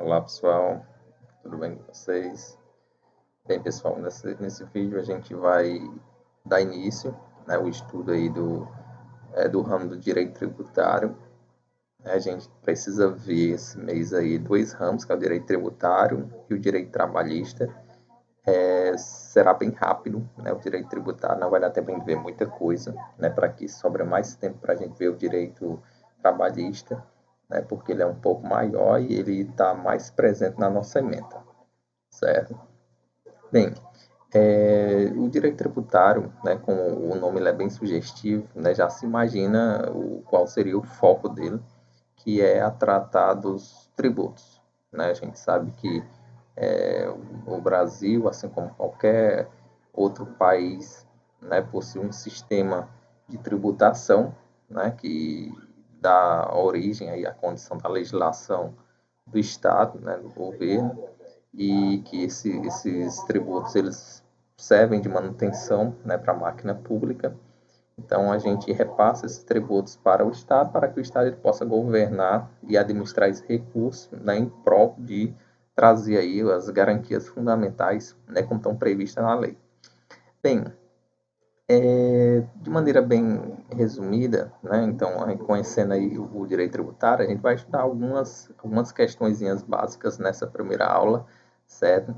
Olá pessoal, tudo bem com vocês? Bem pessoal, nesse vídeo a gente vai dar início, né, o estudo aí do ramo do direito tributário. A gente precisa ver esse mês aí dois ramos, que é o direito tributário e o direito trabalhista. Será bem rápido, né, o direito tributário não vai dar tempo de ver muita coisa, né, para que sobra mais tempo para a gente ver o direito trabalhista, né, porque ele é um pouco maior e ele está mais presente na nossa ementa, certo? Bem, o direito tributário, né, como o nome ele é bem sugestivo, né, já se imagina qual seria o foco dele, que é a tratar dos tributos. Né? A gente sabe que o Brasil, assim como qualquer outro país, né, possui um sistema de tributação, né, que dá origem aí à condição da legislação do Estado, né, do governo, e que esses tributos eles servem de manutenção, né, para a máquina pública. Então a gente repassa esses tributos para o Estado, para que o Estado ele possa governar e administrar esse recurso, né, em prol de trazer aí as garantias fundamentais, né, como estão previstas na lei. Bem, de maneira bem resumida, né, então conhecendo aí o direito tributário, a gente vai estudar algumas questõezinhas básicas nessa primeira aula, certo?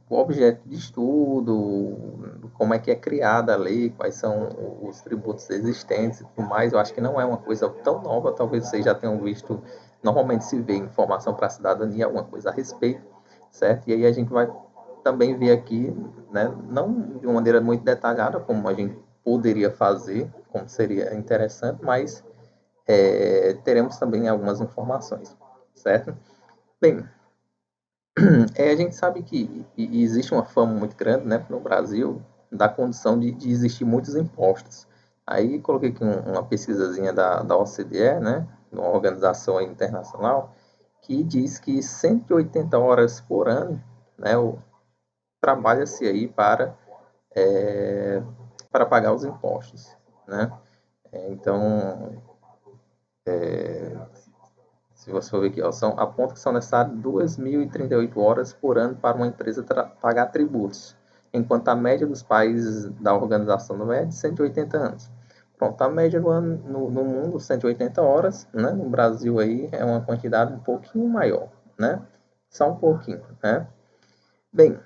O objeto de estudo, como é que é criada a lei, quais são os tributos existentes e tudo mais. Eu acho que não é uma coisa tão nova, talvez vocês já tenham visto, normalmente se vê informação para a cidadania, alguma coisa a respeito, certo? E aí a gente vai também ver aqui, né, não de uma maneira muito detalhada, como a gente poderia fazer, como seria interessante, mas teremos também algumas informações, certo? Bem, a gente sabe que existe uma fama muito grande, né, no Brasil, da condição de existir muitos impostos. Aí coloquei aqui uma pesquisazinha da OCDE, né, uma organização internacional, que diz que 180 horas por ano, né, trabalha-se aí para pagar os impostos, né. Então, se você for ver aqui, ó, aponta que são necessárias 2.038 horas por ano para uma empresa pagar tributos, enquanto a média dos países da organização não é de 180 anos. Pronto, a média no mundo, 180 horas, né? No Brasil aí é uma quantidade um pouquinho maior, né? Só um pouquinho, né? Bem,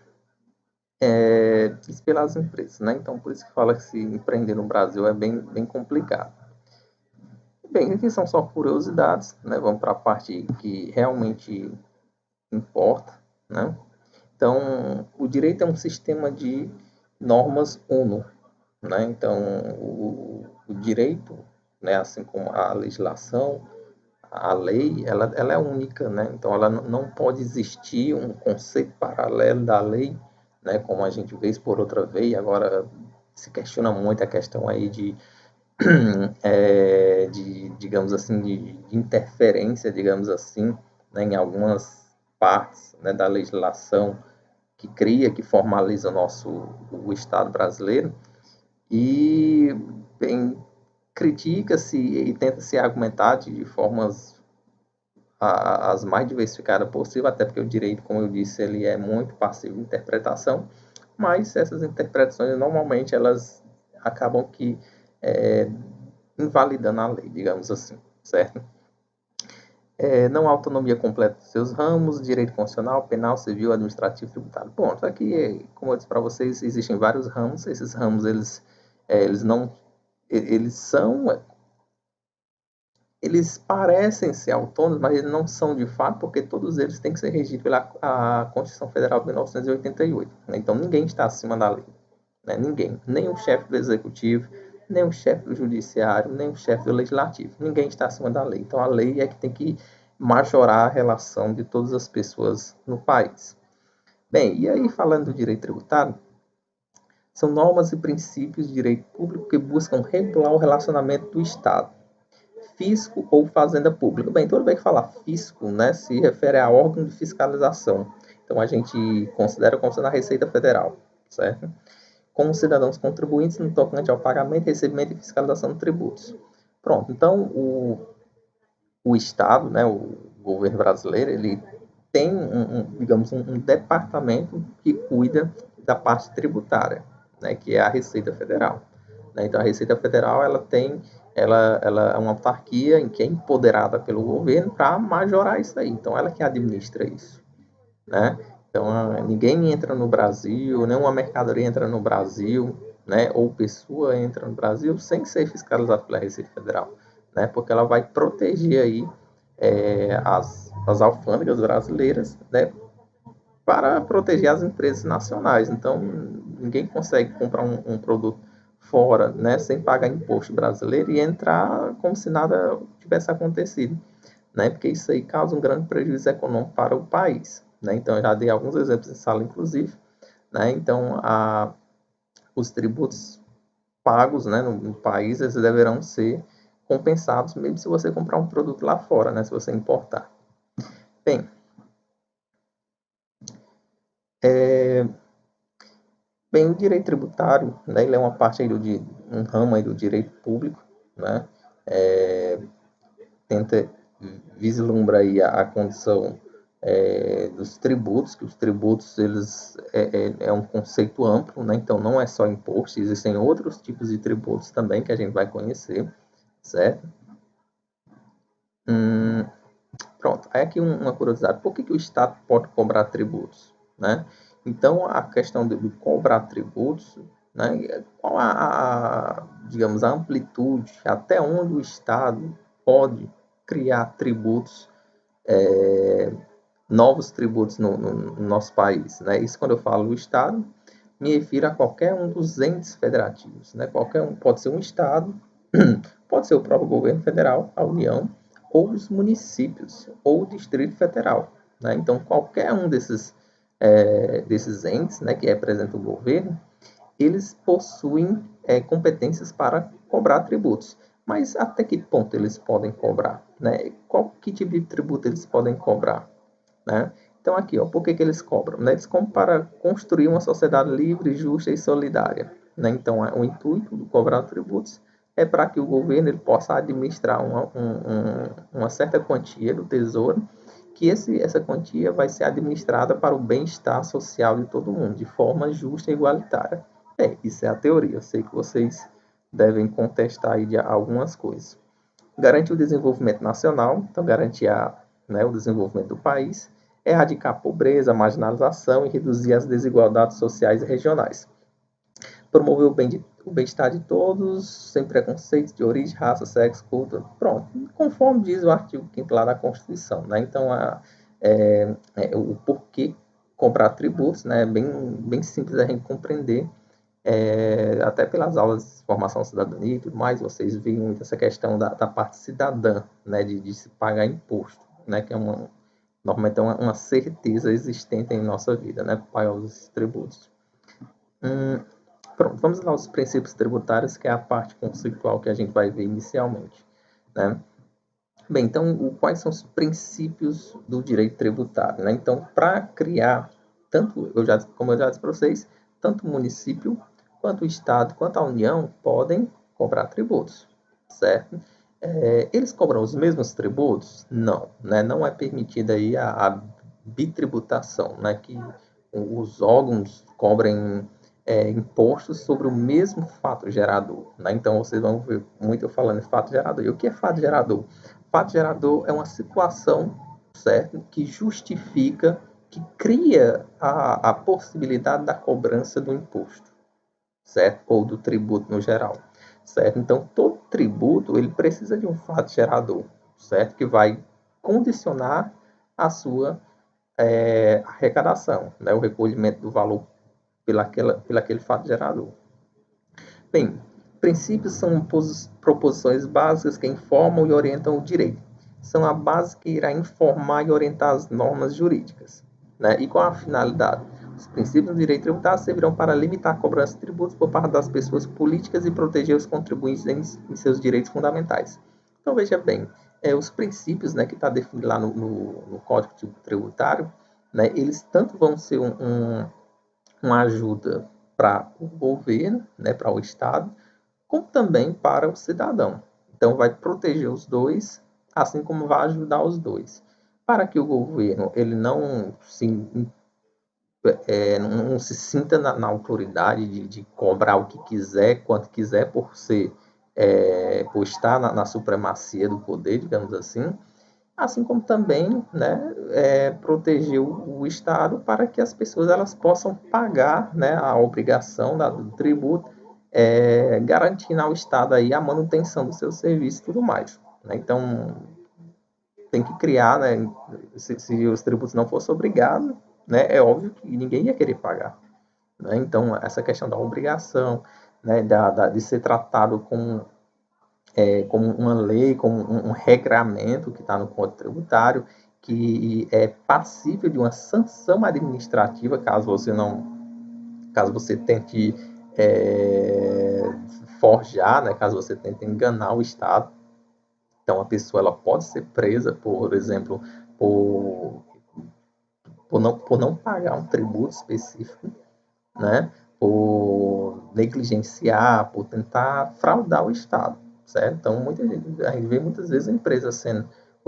isso pelas empresas, né? Então, por isso que fala que se empreender no Brasil é bem complicado. Bem, aqui são só curiosidades, né? Vamos para a parte que realmente importa, né? Então, o direito é um sistema de normas ONU, né? Então, o direito, né, assim como a legislação, a lei, ela é única, né? Então, ela não pode existir um conceito paralelo da lei, né? Como a gente vê por outra vez, agora se questiona muito a questão aí digamos assim, de interferência, digamos assim, né, em algumas partes, né, da legislação que formaliza o Estado brasileiro, e bem, critica-se e tenta-se argumentar de formas as mais diversificadas possível, até porque o direito, como eu disse, ele é muito passivo de interpretação, mas essas interpretações normalmente elas acabam que invalidando a lei, digamos assim, certo? Não há autonomia completa dos seus ramos, direito constitucional, penal, civil, administrativo, tributário. Bom, aqui, como eu disse para vocês, existem vários ramos. Esses ramos, eles não, eles são, eles parecem ser autônomos, mas eles não são de fato, porque todos eles têm que ser regidos pela a Constituição Federal de 1988. Né? Então, ninguém está acima da lei. Né? Ninguém, nem o chefe do executivo, nem o chefe do judiciário, nem o chefe do legislativo. Ninguém está acima da lei. Então, a lei é que tem que majorar a relação de todas as pessoas no país. Bem, e aí falando do direito tributário, são normas e princípios de direito público que buscam regular o relacionamento do Estado, fisco ou fazenda pública. Bem, toda vez que falar fisco, né, se refere a órgão de fiscalização. Então, a gente considera como sendo a Receita Federal, certo? Como cidadãos contribuintes no tocante ao pagamento, recebimento e fiscalização de tributos. Pronto, então o Estado, né, o governo brasileiro, ele tem, digamos, um departamento que cuida da parte tributária, né, que é a Receita Federal. Né? Então, a Receita Federal, ela é uma autarquia em que é empoderada pelo governo para majorar isso aí. Então, ela que administra isso. Né? Então, ninguém entra no Brasil, nenhuma mercadoria entra no Brasil, né? Ou pessoa entra no Brasil sem ser fiscalizada pela Receita Federal, né? Porque ela vai proteger aí as alfândegas brasileiras, né? Para proteger as empresas nacionais. Então, ninguém consegue comprar um produto fora, né? Sem pagar imposto brasileiro e entrar como se nada tivesse acontecido, né? Porque isso aí causa um grande prejuízo econômico para o país, né? Então, eu já dei alguns exemplos em sala, inclusive, né? Então, os tributos pagos, né, no país, eles deverão ser compensados, mesmo se você comprar um produto lá fora, né? Se você importar. Bem, o direito tributário, né, ele é uma parte aí um ramo aí do direito público, né? Tenta vislumbra aí a condição dos tributos, que os tributos eles é um conceito amplo, né? Então não é só imposto, existem outros tipos de tributos também que a gente vai conhecer, certo? Pronto, aí aqui uma curiosidade, por que o Estado pode cobrar tributos, né? Então a questão de cobrar tributos, né? Qual digamos, a amplitude, até onde o Estado pode criar tributos, novos tributos no nosso país, né? Isso quando eu falo o Estado, me refiro a qualquer um dos entes federativos, né? Qualquer um, pode ser um Estado, pode ser o próprio governo federal, a União, ou os municípios, ou o Distrito Federal, né? Então, qualquer um desses entes, né, que representa o governo, eles possuem competências para cobrar tributos. Mas até que ponto eles podem cobrar, né? Que tipo de tributo eles podem cobrar? Né? Então, aqui, ó, por que eles cobram? Né? Eles cobram para construir uma sociedade livre, justa e solidária. Né? Então, o intuito de cobrar tributos é para que o governo ele possa administrar uma certa quantia do tesouro, que essa quantia vai ser administrada para o bem-estar social de todo mundo, de forma justa e igualitária. Isso é a teoria. Eu sei que vocês devem contestar aí de algumas coisas. Garante o desenvolvimento nacional, então garantir o desenvolvimento do país, erradicar a pobreza, a marginalização e reduzir as desigualdades sociais e regionais. Promover o bem-estar de todos, sem preconceitos de origem, raça, sexo, cultura. Pronto, conforme diz o artigo 5º lá da Constituição. Né? Então, o porquê cobrar tributos, né? É bem simples a gente compreender. Até pelas aulas de formação cidadania e tudo mais, vocês veem muito essa questão da parte cidadã, né, de se pagar imposto, né, que normalmente é uma certeza existente em nossa vida, né, pagar os tributos. Pronto, vamos lá aos princípios tributários, que é a parte conceitual que a gente vai ver inicialmente, né. Bem, então, quais são os princípios do direito tributário, né? Então, para criar, como eu já disse para vocês, tanto o município, quanto o Estado, quanto a União podem cobrar tributos, certo? Eles cobram os mesmos tributos? Não, né? Não é permitida aí a bitributação, né? Que os órgãos cobrem impostos sobre o mesmo fato gerador, né? Então, vocês vão ver muito eu falando de fato gerador. E o que é fato gerador? Fato gerador é uma situação, certo, que justifica, que cria a possibilidade da cobrança do imposto, certo? Ou do tributo no geral, certo? Então, todo tributo ele precisa de um fato gerador, certo? Que vai condicionar a sua arrecadação, né? O recolhimento do valor pelaquele fato gerador. Bem, princípios são proposições básicas que informam e orientam o direito. São a base que irá informar e orientar as normas jurídicas. Né? E qual a finalidade? Os princípios do direito tributário servirão para limitar a cobrança de tributos por parte das pessoas políticas e proteger os contribuintes em seus direitos fundamentais. Então, veja bem, os princípios, né, que está definido lá no Código Tributário, né, eles tanto vão ser uma ajuda para o governo, né, para o Estado, como também para o cidadão. Então, vai proteger os dois, assim como vai ajudar os dois. para que o governo ele não se sinta na autoridade de cobrar o que quiser, quanto quiser, por estar na supremacia do poder, digamos assim como também, né, proteger o Estado para que as pessoas elas possam pagar, né, a obrigação do tributo, garantindo ao Estado aí a manutenção do seu serviço e tudo mais. Né? Então, tem que criar, né, se os tributos não fossem obrigados, né, é óbvio que ninguém ia querer pagar. Né? Então, essa questão da obrigação, né, de ser tratado como uma lei, como um regramento que está no Código Tributário, que é passível de uma sanção administrativa caso você tente forjar, né, caso você tente enganar o Estado. Então a pessoa ela pode ser presa, por exemplo, por, por não pagar um tributo específico, né, por negligenciar, por tentar fraudar o Estado, certo? Então, a gente vê muitas vezes o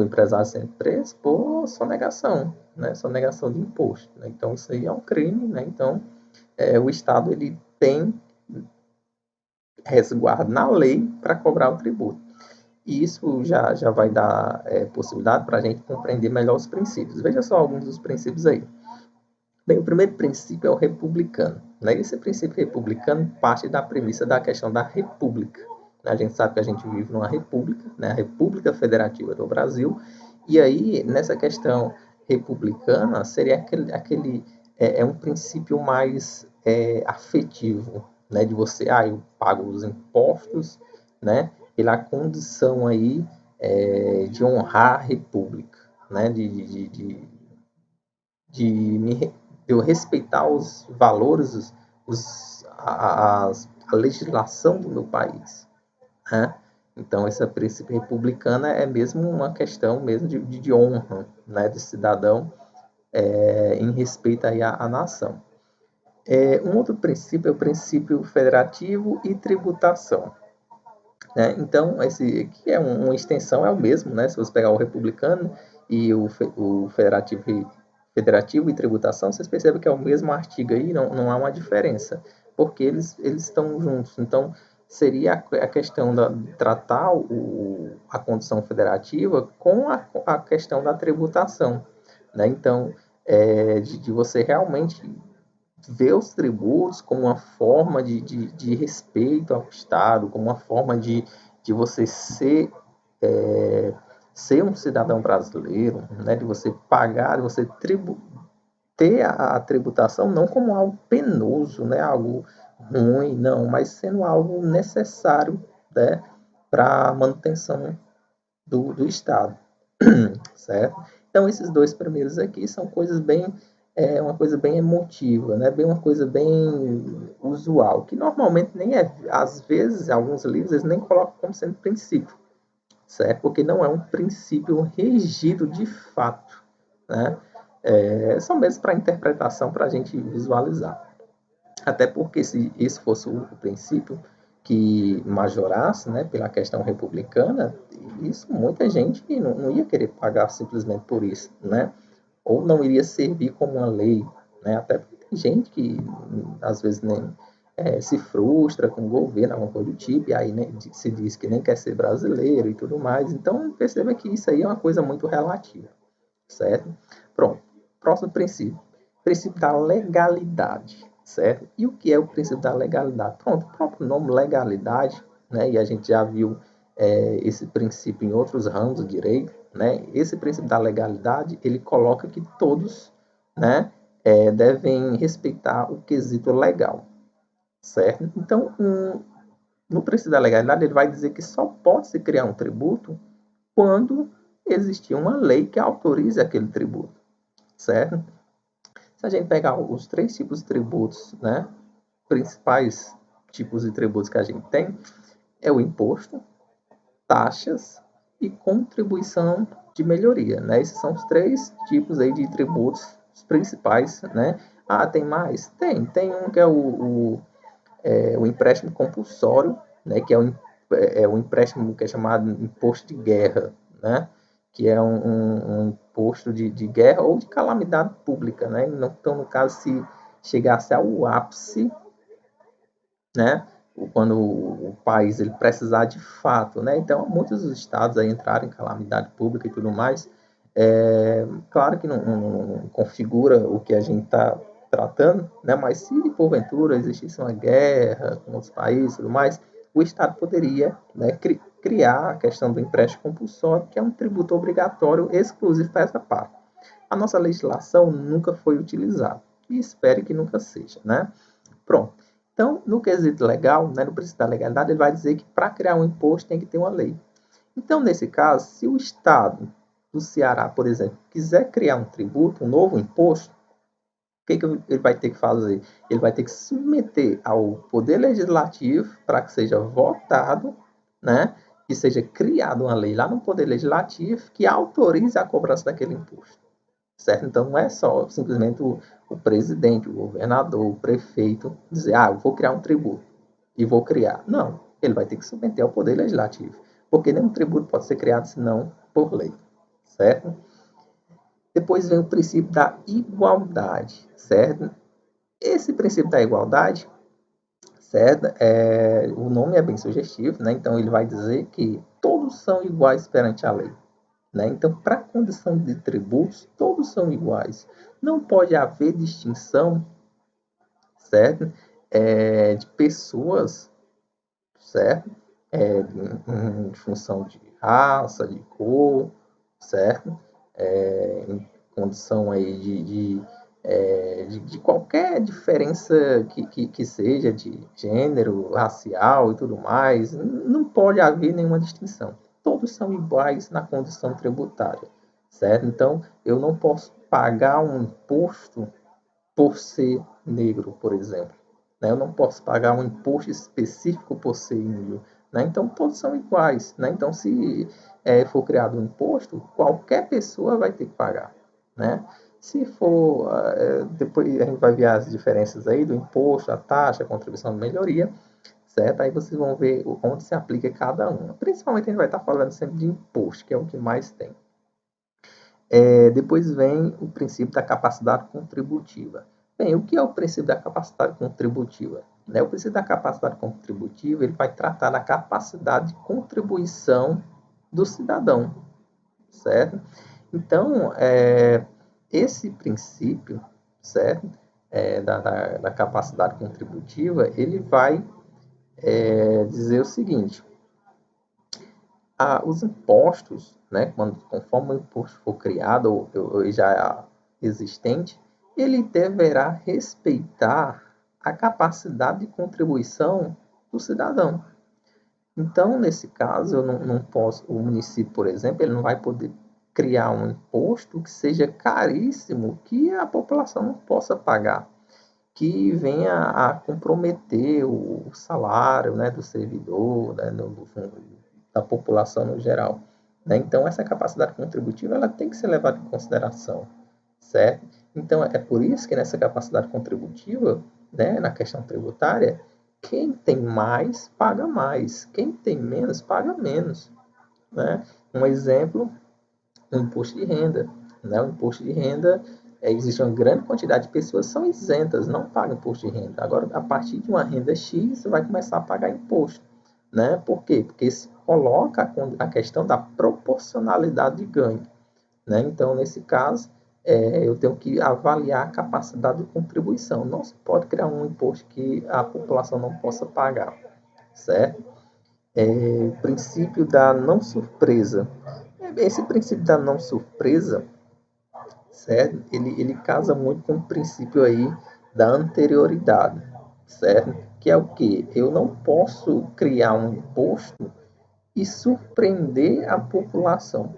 empresário sendo preso por sonegação, né? Sonegação de imposto. Né? Então, isso aí é um crime, né? Então, o Estado ele tem resguardo na lei para cobrar o tributo. E isso já vai dar possibilidade para a gente compreender melhor os princípios. Veja só alguns dos princípios aí. Bem, o primeiro princípio é o republicano. Né? Esse princípio republicano parte da premissa da questão da república. A gente sabe que a gente vive numa república, né? A República Federativa do Brasil, e aí, nessa questão republicana, seria um princípio mais afetivo, né? De você, eu pago os impostos, né? Pela condição aí de honrar a república, né? De me eu respeitar os valores, a legislação do meu país. Né? Então, esse princípio republicano é mesmo uma questão mesmo de honra, né, de cidadão em respeito aí à nação. Um outro princípio é o princípio federativo e tributação. Né? Então, esse aqui é uma extensão, é o mesmo, né? Se você pegar o republicano e o federativo e tributação, vocês percebem que é o mesmo artigo aí, não há uma diferença, porque eles estão juntos. Então, seria a questão de tratar a condição federativa com a questão da tributação. Né? Então, de você realmente ver os tributos como uma forma de respeito ao Estado, como uma forma de você ser um cidadão brasileiro, né? De você pagar, de você ter a tributação não como algo penoso, né? Algo ruim, não, mas sendo algo necessário, né? Para a manutenção do Estado, certo? Então, esses dois primeiros aqui são coisas uma coisa bem emotiva, né? Bem uma coisa bem usual, que normalmente nem às vezes, alguns livros, eles nem colocam como sendo princípio, certo? Porque não é um princípio regido de fato, né? Só mesmo para interpretação, para a gente visualizar. Até porque se esse fosse o princípio que majorasse, né, pela questão republicana, isso muita gente não ia querer pagar simplesmente por isso, né? Ou não iria servir como uma lei, né? Até porque tem gente que às vezes nem se frustra com o governo, alguma coisa do tipo, e aí né, se diz que nem quer ser brasileiro e tudo mais. Então perceba que isso aí é uma coisa muito relativa, certo? Pronto. Próximo princípio. Princípio da legalidade, certo? E o que é o princípio da legalidade? Pronto, o próprio nome legalidade, né? E a gente já viu esse princípio em outros ramos do direito, né? Esse princípio da legalidade, ele coloca que todos, né, devem respeitar o quesito legal, certo? Então, no princípio da legalidade, ele vai dizer que só pode se criar um tributo quando existir uma lei que autorize aquele tributo, certo? Se a gente pegar os três tipos de tributos, né, principais tipos de tributos que a gente tem, é o imposto, taxas e contribuição de melhoria, né? Esses são os três tipos aí de tributos principais, né? Tem mais? Tem um que é o empréstimo compulsório, né? Que é o empréstimo que é chamado imposto de guerra, né? que é um imposto de guerra ou de calamidade pública, né? Então, no caso, se chegasse ao ápice, né? Quando o país ele precisar de fato, né? Então, muitos dos estados aí entraram em calamidade pública e tudo mais. Claro que não configura o que a gente está tratando, né? Mas se porventura existisse uma guerra com outros países e tudo mais, o Estado poderia, né, criar a questão do empréstimo compulsório, que é um tributo obrigatório exclusivo para essa parte. A nossa legislação nunca foi utilizada e espero que nunca seja, né? Pronto. Então, no quesito legal, né, no princípio da legalidade, ele vai dizer que para criar um imposto tem que ter uma lei. Então, nesse caso, se o Estado do Ceará, por exemplo, quiser criar um tributo, um novo imposto, o que ele vai ter que fazer? Ele vai ter que submeter ao Poder Legislativo para que seja votado, né, que seja criada uma lei lá no Poder Legislativo que autorize a cobrança daquele imposto. Certo? Então, não é só simplesmente o presidente, o governador, o prefeito dizer, eu vou criar um tributo e vou criar. Não, ele vai ter que submeter ao Poder Legislativo, porque nenhum tributo pode ser criado senão por lei, certo? Depois vem o princípio da igualdade, certo? Esse princípio da igualdade, certo? O nome é bem sugestivo, né? Então ele vai dizer que todos são iguais perante a lei. Né? Então, para a condição de tributos, todos são iguais. Não pode haver distinção, certo? De pessoas, certo? Em função de raça, de cor, certo? Em condição aí de qualquer diferença que seja de gênero, racial e tudo mais, não pode haver nenhuma distinção. Todos são iguais na condição tributária, certo? Então, eu não posso pagar um imposto por ser negro, por exemplo. Né? Eu não posso pagar um imposto específico por ser índio. Né? Então, todos são iguais. Né? Então, se for criado um imposto, qualquer pessoa vai ter que pagar. Né? Se for, depois a gente vai ver as diferenças aí do imposto, a taxa, a contribuição de melhoria, certo? Aí vocês vão ver onde se aplica cada uma. Principalmente a gente vai estar falando sempre de imposto, que é o que mais tem. Depois vem o princípio da capacidade contributiva. Bem, o que é o princípio da capacidade contributiva? O princípio da capacidade contributiva ele vai tratar da capacidade de contribuição do cidadão, certo? Então, esse princípio, certo? Da capacidade contributiva, ele vai dizer o seguinte: os impostos, né, conforme o imposto for criado ou já existente, ele deverá respeitar a capacidade de contribuição do cidadão. Então, nesse caso, eu não posso, o município, por exemplo, ele não vai poder criar um imposto que seja caríssimo, que a população não possa pagar, que venha a comprometer o salário, né, do servidor, né, da população no geral. Né? Então, essa capacidade contributiva ela tem que ser levada em consideração, certo? Então, é por isso que nessa capacidade contributiva, né, na questão tributária, quem tem mais, paga mais. Quem tem menos, paga menos. Né? Um exemplo, o imposto de renda. Né? O imposto de renda, existe uma grande quantidade de pessoas que são isentas, não pagam imposto de renda. Agora, a partir de uma renda X, você vai começar a pagar imposto. Né? Por quê? Porque se coloca a questão da proporcionalidade de ganho. Né? Então, nesse caso, eu tenho que avaliar a capacidade de contribuição. Não se pode criar um imposto que a população não possa pagar, certo? O princípio da não surpresa. Esse princípio da não surpresa, certo? Ele casa muito com o princípio aí da anterioridade, certo? Que é o quê? Eu não posso criar um imposto e surpreender a população.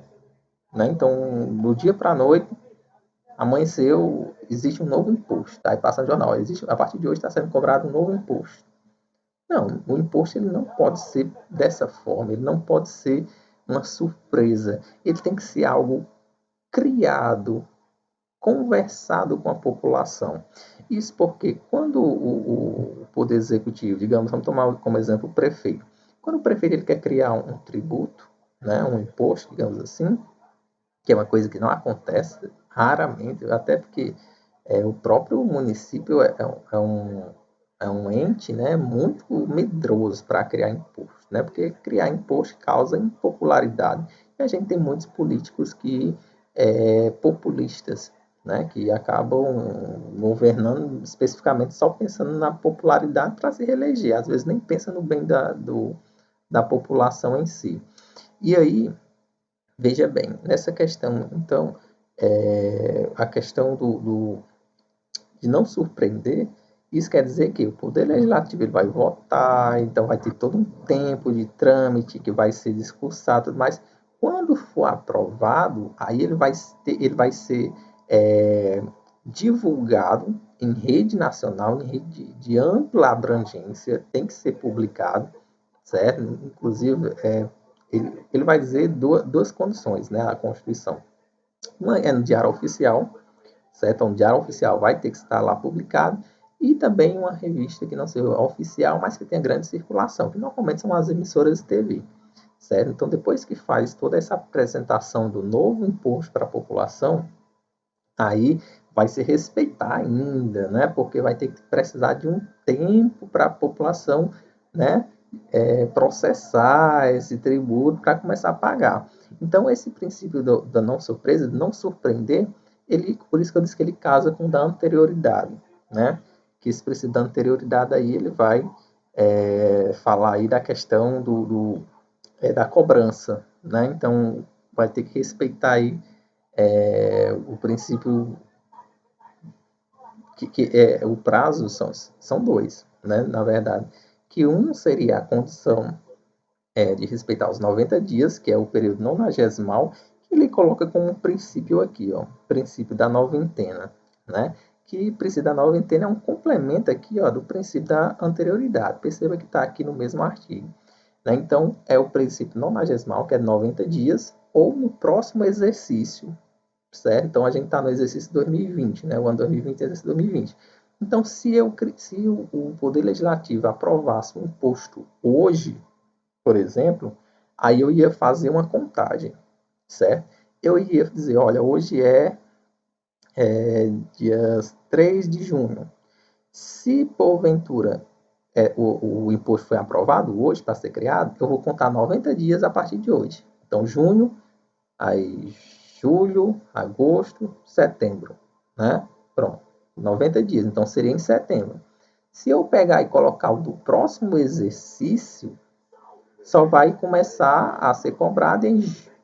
Né? Então, do dia para a noite, amanheceu, existe um novo imposto. Tá? Aí passa no jornal, a partir de hoje está sendo cobrado um novo imposto. Não, o imposto ele não pode ser dessa forma, ele não pode ser uma surpresa. Ele tem que ser algo criado, conversado com a população. Isso porque quando o Poder Executivo, digamos, vamos tomar como exemplo o prefeito. Quando o prefeito ele quer criar um tributo, né, um imposto, digamos assim, que é uma coisa que não acontece raramente, até porque o próprio município é um ente, né, muito medroso para criar imposto, né, porque criar imposto causa impopularidade. E a gente tem muitos políticos que populistas, né, que acabam governando especificamente só pensando na popularidade para se reeleger, às vezes nem pensa no bem da população em si. E aí, veja bem, nessa questão, então, a questão de não surpreender, isso quer dizer que o Poder Legislativo ele vai votar, então vai ter todo um tempo de trâmite que vai ser discursado, mas quando for aprovado, aí ele vai ser divulgado em rede nacional, em rede de ampla abrangência, tem que ser publicado, certo? Inclusive, ele vai dizer duas condições, né, a Constituição. Uma é no Diário Oficial, certo? Então, o Diário Oficial vai ter que estar lá publicado, e também uma revista que não seja oficial, mas que tenha grande circulação, que normalmente são as emissoras de TV, certo? Então, depois que faz toda essa apresentação do novo imposto para a população, aí vai se respeitar ainda, né? Porque vai ter que precisar de um tempo para a população, né? Processar esse tributo para começar a pagar. Então, esse princípio da não surpresa, de não surpreender, por isso que eu disse que ele casa com o da anterioridade, né? Que esse princípio da anterioridade aí, ele vai falar aí da questão da cobrança, né? Então, vai ter que respeitar aí o princípio o prazo são dois, né? Na verdade, que um seria a condição de respeitar os 90 dias, que é o período nonagesimal, que ele coloca como um princípio aqui, ó, princípio da noventena, né? Que princípio da noventena é um complemento aqui, ó, do princípio da anterioridade. Perceba que está aqui no mesmo artigo, né? Então, é o princípio nonagesimal, que é 90 dias, ou no próximo exercício, certo? Então, a gente está no exercício 2020, né? O ano 2020 é exercício 2020. Então, se o Poder Legislativo aprovasse um imposto hoje, por exemplo, aí eu ia fazer uma contagem, certo? Eu ia dizer, olha, hoje dia 3 de junho. Se porventura o imposto foi aprovado hoje para ser criado, eu vou contar 90 dias a partir de hoje. Então, junho, aí julho, agosto, setembro, né? Pronto, 90 dias. Então, seria em setembro. Se eu pegar e colocar o do próximo exercício, só vai começar a ser cobrado em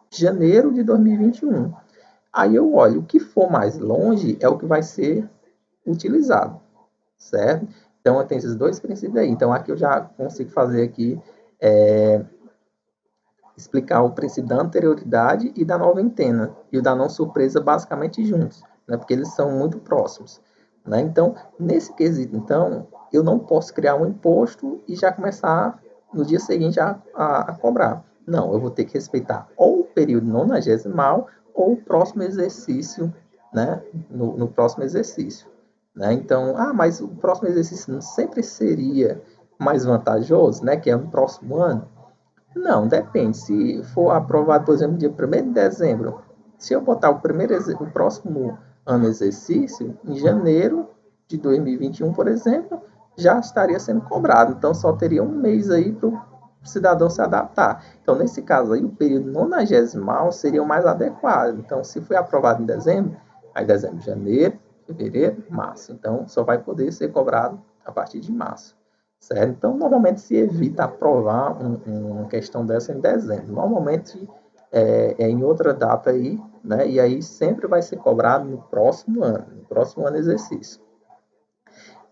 janeiro de 2021. Aí eu olho, o que for mais longe é o que vai ser utilizado, certo? Então, eu tenho esses dois princípios aí. Então, aqui eu já consigo fazer aqui, explicar o princípio da anterioridade e da noventena, e o da não surpresa basicamente juntos, né? Porque eles são muito próximos, né? Então, nesse quesito, então, eu não posso criar um imposto e já começar no dia seguinte a cobrar. Não, eu vou ter que respeitar ou o período nonagesimal ou o próximo exercício, né? No próximo exercício, né? Então, mas o próximo exercício não sempre seria mais vantajoso, né? Que é no próximo ano. Não, depende. Se for aprovado, por exemplo, dia 1º de dezembro, se eu botar o próximo ano exercício, em janeiro de 2021, por exemplo, já estaria sendo cobrado. Então, só teria um mês aí para o cidadão se adaptar. Então, nesse caso aí, o período nonagesimal seria o mais adequado. Então, se foi aprovado em dezembro, aí dezembro, janeiro, fevereiro, março. Então, só vai poder ser cobrado a partir de março. Certo? Então, normalmente se evita aprovar uma questão dessa em dezembro. Normalmente em outra data aí, né? E aí sempre vai ser cobrado no próximo ano exercício.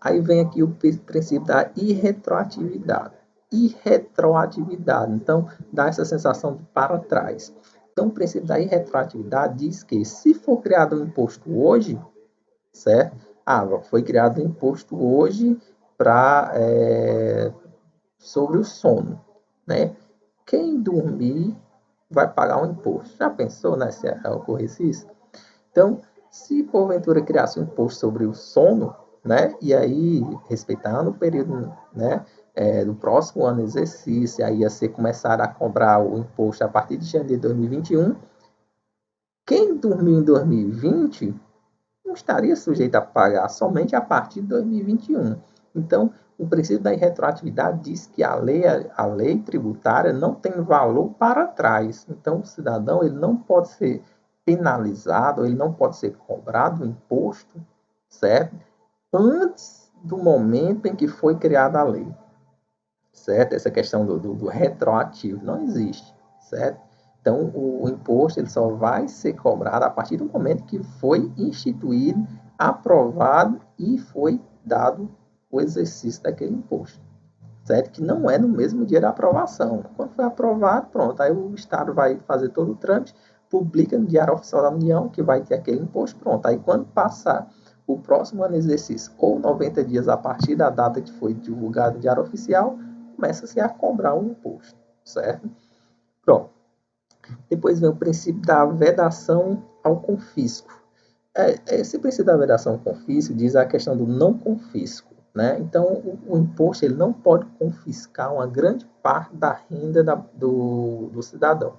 Aí vem aqui o princípio da irretroatividade. Irretroatividade, então dá essa sensação de para trás. Então, o princípio da irretroatividade diz que se for criado um imposto hoje, certo? Foi criado um imposto hoje sobre o sono, né? Quem dormir vai pagar um imposto. Já pensou, né, se ocorresse isso? Então, se porventura criasse um imposto sobre o sono, né, e aí respeitando o período, né, do próximo ano exercício, aí ia ser começar a cobrar o imposto a partir de janeiro de 2021, Quem dormiu em 2020 não estaria sujeito a pagar somente a partir de 2021. Então, o princípio da irretroatividade diz que a lei tributária não tem valor para trás. Então, o cidadão ele não pode ser penalizado, ele não pode ser cobrado o imposto, certo? Antes do momento em que foi criada a lei, certo? Essa questão do retroativo não existe, certo? Então, o imposto ele só vai ser cobrado a partir do momento que foi instituído, aprovado e foi dado o exercício daquele imposto, certo? Que não é no mesmo dia da aprovação. Quando foi aprovado, pronto, aí o Estado vai fazer todo o trâmite, publica no Diário Oficial da União que vai ter aquele imposto, pronto. Aí quando passar o próximo ano de exercício, ou 90 dias a partir da data que foi divulgado no Diário Oficial, começa-se a cobrar o imposto, certo? Pronto. Depois vem o princípio da vedação ao confisco. Esse princípio da vedação ao confisco diz a questão do não confisco, né? Então, o imposto ele não pode confiscar uma grande parte da renda do cidadão,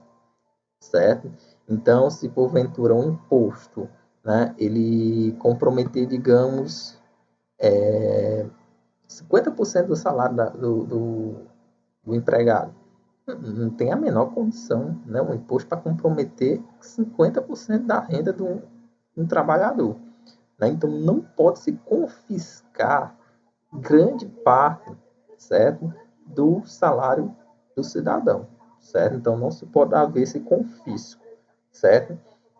certo? Então, se porventura um imposto, né, ele comprometer, digamos, 50% do salário do empregado, não tem a menor condição, né, um imposto para comprometer 50% da renda de um trabalhador. Né? Então, não pode se confiscar grande parte, certo, do salário do cidadão, certo? Então, não se pode haver esse confisco, certo?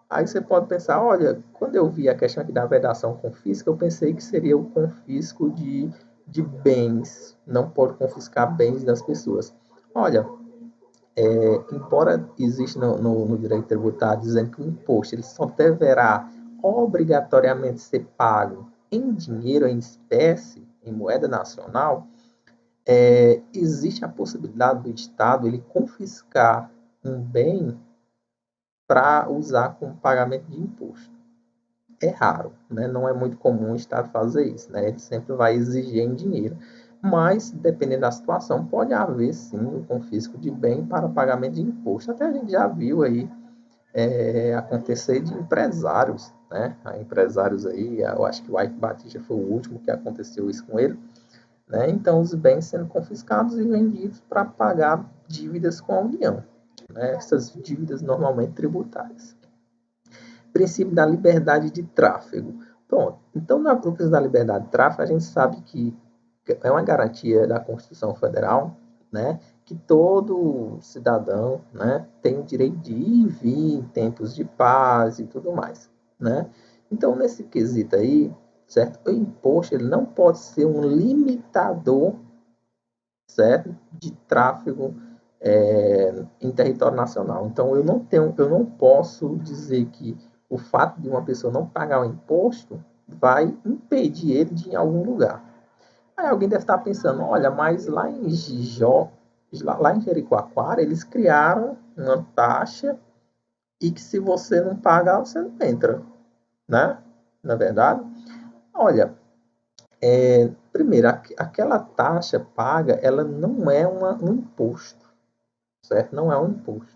Aí você pode pensar, olha, quando eu vi a questão aqui da vedação confisco, eu pensei que seria o confisco de bens, não pode confiscar bens das pessoas. Olha, embora exista no direito tributário dizendo que o imposto ele só deverá obrigatoriamente ser pago em dinheiro, em espécie, em moeda nacional, existe a possibilidade do Estado ele confiscar um bem para usar como pagamento de imposto. É raro, né? Não é muito comum o Estado fazer isso, né? Ele sempre vai exigir em dinheiro. Mas, dependendo da situação, pode haver sim o confisco de bem para pagamento de imposto. Até a gente já viu aí acontecer de empresários, né? Empresários aí, eu acho que o Ike Batista foi o último que aconteceu isso com ele, né? Então, os bens sendo confiscados e vendidos para pagar dívidas com a União, né? Essas dívidas normalmente tributárias. Princípio da liberdade de tráfego. Pronto. Então, na princípio da liberdade de tráfego, a gente sabe que é uma garantia da Constituição Federal, né, que todo cidadão, né, tem o direito de ir e vir em tempos de paz e tudo mais, né? Então, nesse quesito aí, certo? O imposto ele não pode ser um limitador, certo, de tráfego em território nacional. Então, eu não posso dizer que o fato de uma pessoa não pagar o imposto vai impedir ele de ir em algum lugar. Aí alguém deve estar pensando, olha, mas lá em Jericoacoara, eles criaram uma taxa e que se você não pagar, você não entra, né? Na verdade, olha, primeiro, aquela taxa paga, ela não é um imposto, certo? Não é um imposto.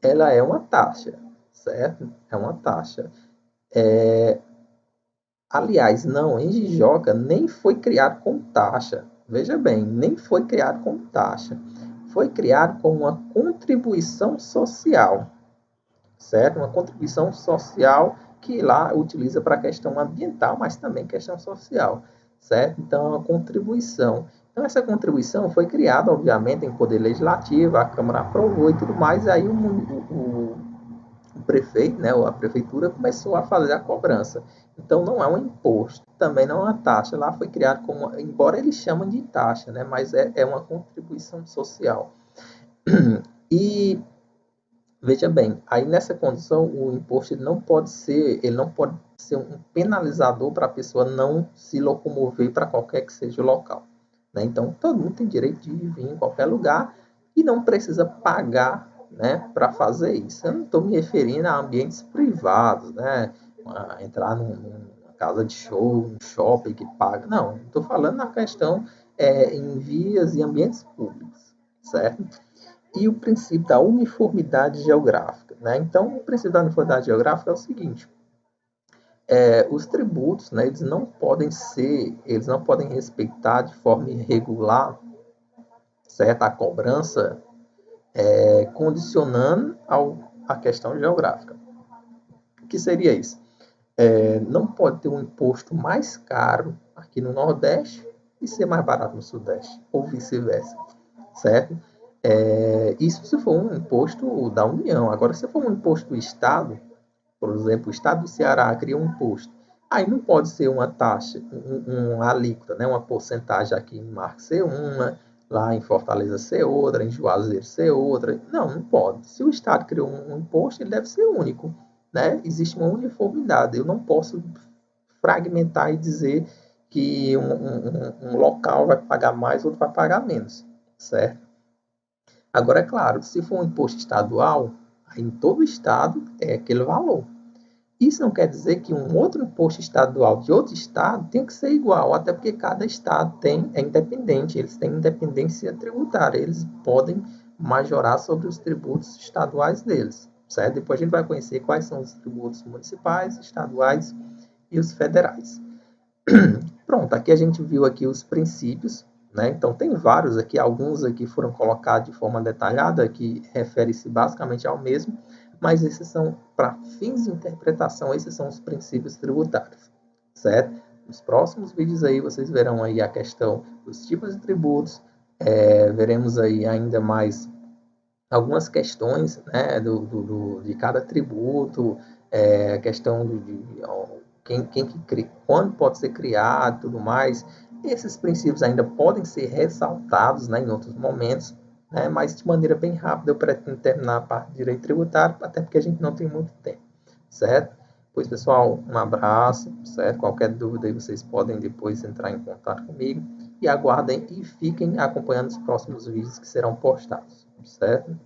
Ela é uma taxa, certo? É uma taxa. Aliás, não, em Jijoca nem foi criado como taxa. Veja bem, nem foi criado como taxa. Foi criado como uma contribuição social, certo? Uma contribuição social que lá utiliza para a questão ambiental, mas também questão social, certo? Então, é uma contribuição. Então, essa contribuição foi criada, obviamente, em poder legislativo, a Câmara aprovou e tudo mais, e aí o prefeito, né, a prefeitura começou a fazer a cobrança. Então não é um imposto, também não é uma taxa. Lá foi criado como, embora eles chamam de taxa, né, mas é uma contribuição social. E veja bem, aí nessa condição o imposto ele não pode ser um penalizador para a pessoa não se locomover para qualquer que seja o local. Né? Então todo mundo tem direito de vir em qualquer lugar e não precisa pagar, né, para fazer isso. Eu não estou me referindo a ambientes privados, né, entrar numa casa de show, um shopping que paga. Não, estou falando na questão em vias e ambientes públicos, certo? E o princípio da uniformidade geográfica. né? Então, o princípio da uniformidade geográfica é o seguinte: os tributos, né, eles não podem respeitar de forma irregular, certo? A cobrança, condicionando a questão geográfica. O que seria isso? Não pode ter um imposto mais caro aqui no Nordeste e ser mais barato no Sudeste, ou vice-versa, certo? Isso se for um imposto da União. Agora, se for um imposto do Estado, por exemplo, o Estado do Ceará cria um imposto, aí não pode ser uma taxa, uma alíquota, né? Uma porcentagem aqui em Marcos ser uma, lá em Fortaleza ser outra, em Juazeiro ser outra. Não, não pode. Se o Estado criou um imposto, ele deve ser único, né? Existe uma uniformidade. Eu não posso fragmentar e dizer que um local vai pagar mais, outro vai pagar menos, certo? Agora, é claro, se for um imposto estadual, aí em todo o estado é aquele valor. Isso não quer dizer que um outro imposto estadual de outro estado tem que ser igual, até porque cada estado é independente, eles têm independência tributária, eles podem majorar sobre os tributos estaduais deles, certo? Depois a gente vai conhecer quais são os tributos municipais, estaduais e os federais. Pronto, aqui a gente viu aqui os princípios, né? Então tem vários aqui, alguns aqui foram colocados de forma detalhada, que refere-se basicamente ao mesmo, mas esses são, para fins de interpretação, esses são os princípios tributários, certo? Nos próximos vídeos aí vocês verão aí a questão dos tipos de tributos, veremos aí ainda mais algumas questões, né, de cada tributo, a questão quem que cria, quando pode ser criado, tudo mais. Esses princípios ainda podem ser ressaltados, né, em outros momentos, né, mas de maneira bem rápida eu pretendo terminar a parte de direito tributário, até porque a gente não tem muito tempo, certo? Pois, pessoal, um abraço, certo? Qualquer dúvida aí vocês podem depois entrar em contato comigo e aguardem e fiquem acompanhando os próximos vídeos que serão postados, certo?